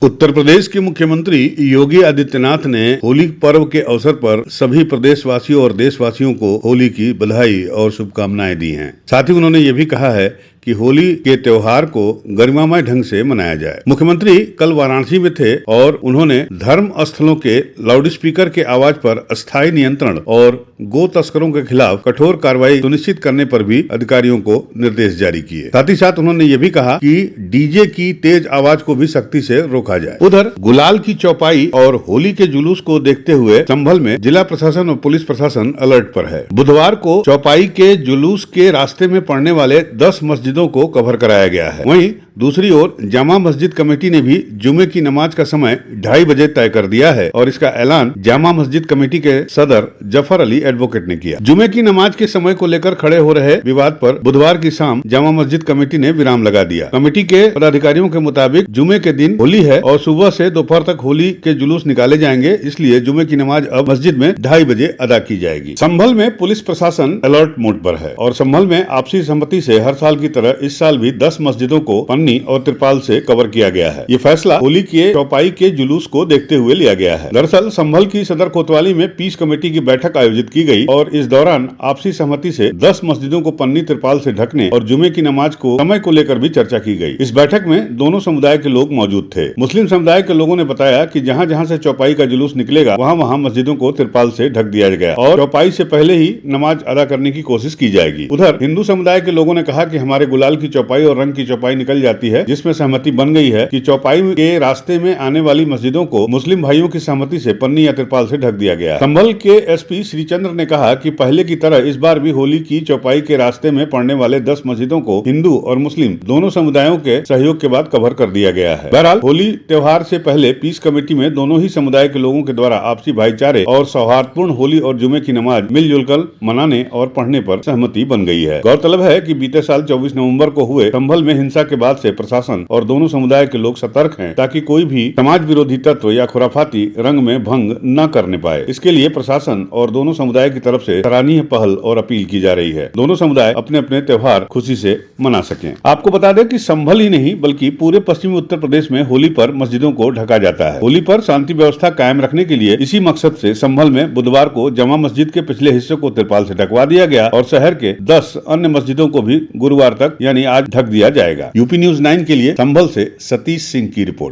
उत्तर प्रदेश के मुख्यमंत्री योगी आदित्यनाथ ने होली पर्व के अवसर पर सभी प्रदेशवासियों और देशवासियों को होली की बधाई और शुभकामनाएं दी हैं। साथ ही उन्होंने ये भी कहा है कि होली के त्योहार को गरिमामय ढंग से मनाया जाए। मुख्यमंत्री कल वाराणसी में थे और उन्होंने धर्म स्थलों के लाउडस्पीकर के आवाज पर अस्थायी नियंत्रण और गो तस्करों के खिलाफ कठोर कार्रवाई सुनिश्चित करने पर भी अधिकारियों को निर्देश जारी किए। साथ ही साथ उन्होंने ये भी कहा कि डीजे की तेज आवाज को भी सख्ती से रोका जाए। उधर गुलाल की चौपाई और होली के जुलूस को देखते हुए संभल में जिला प्रशासन और पुलिस प्रशासन अलर्ट पर है। बुधवार को चौपाई के जुलूस के रास्ते में पड़ने वाले 10 मस्जिदों को कवर कराया गया है। वहीं दूसरी ओर जामा मस्जिद कमेटी ने भी जुमे की नमाज का समय 2:30 बजे तय कर दिया है और इसका ऐलान जामा मस्जिद कमेटी के सदर जफर अली एडवोकेट ने किया। जुमे की नमाज के समय को लेकर खड़े हो रहे विवाद पर बुधवार की शाम जामा मस्जिद कमेटी ने विराम लगा दिया। कमेटी के पदाधिकारियों के मुताबिक जुमे के दिन होली है और सुबह से दोपहर तक होली के जुलूस निकाले जाएंगे, इसलिए जुमे की नमाज अब मस्जिद में 2:30 बजे अदा की जाएगी। संभल में पुलिस प्रशासन अलर्ट मोड पर है और संभल में आपसी सहमति से हर साल की तरह इस साल भी 10 मस्जिदों को पन्नी और तिरपाल से कवर किया गया है। ये फैसला होली के चौपाई के जुलूस को देखते हुए लिया गया है। दरअसल संभल की सदर कोतवाली में पीस कमेटी की बैठक आयोजित की गई और इस दौरान आपसी सहमति से 10 मस्जिदों को पन्नी तिरपाल से ढकने और जुमे की नमाज को समय को लेकर भी चर्चा की गई। इस बैठक में दोनों समुदाय के लोग मौजूद थे। मुस्लिम समुदाय के लोगों ने बताया कि जहां जहां से चौपाई का जुलूस निकलेगा वहां वहां मस्जिदों को तिरपाल से ढक दिया गया और चौपाई से पहले ही नमाज अदा करने की कोशिश की जाएगी। उधर हिंदू समुदाय के लोगों ने कहा कि हमारे गुलाल की चौपाई और रंग की चौपाई निकल जाती है, जिसमें सहमति बन गई है कि चौपाई के रास्ते में आने वाली मस्जिदों को मुस्लिम भाइयों की सहमति से पन्नी या तिरपाल से ढक दिया गया। संभल के एसपी श्रीचंद्र ने कहा कि पहले की तरह इस बार भी होली की चौपाई के रास्ते में पड़ने वाले 10 मस्जिदों को हिंदू और मुस्लिम दोनों समुदायों के सहयोग के बाद कवर कर दिया गया है। बहरहाल होली त्योहार से पहले पीस कमेटी में दोनों ही समुदाय के लोगों के द्वारा आपसी भाईचारे और सौहार्दपूर्ण होली और जुमे की नमाज मिलजुल कर मनाने और पढ़ने पर सहमति बन गई है। गौरतलब है कि बीते साल 24 नवंबर को हुए संभल में हिंसा के बाद से प्रशासन और दोनों समुदाय के लोग सतर्क हैं ताकि कोई भी समाज विरोधी तत्व या खुराफाती रंग में भंग न करने पाए। इसके लिए प्रशासन और दोनों समुदाय की तरफ से सराहनीय पहल और अपील की जा रही है। दोनों समुदाय अपने अपने त्योहार खुशी से मना सकें। आपको बता दें कि संभल ही नहीं बल्कि पूरे पश्चिमी उत्तर प्रदेश में होली पर मस्जिदों को ढका जाता है। होली पर शांति व्यवस्था कायम रखने के लिए इसी मकसद से संभल में बुधवार को जामा मस्जिद के पिछले हिस्से को तिरपाल से ढकवा दिया गया और शहर के 10 अन्य मस्जिदों को भी गुरुवार तक यानी आज ढक दिया जाएगा। यूपी न्यूज़ 9 के लिए संभल से सतीश सिंह की रिपोर्ट।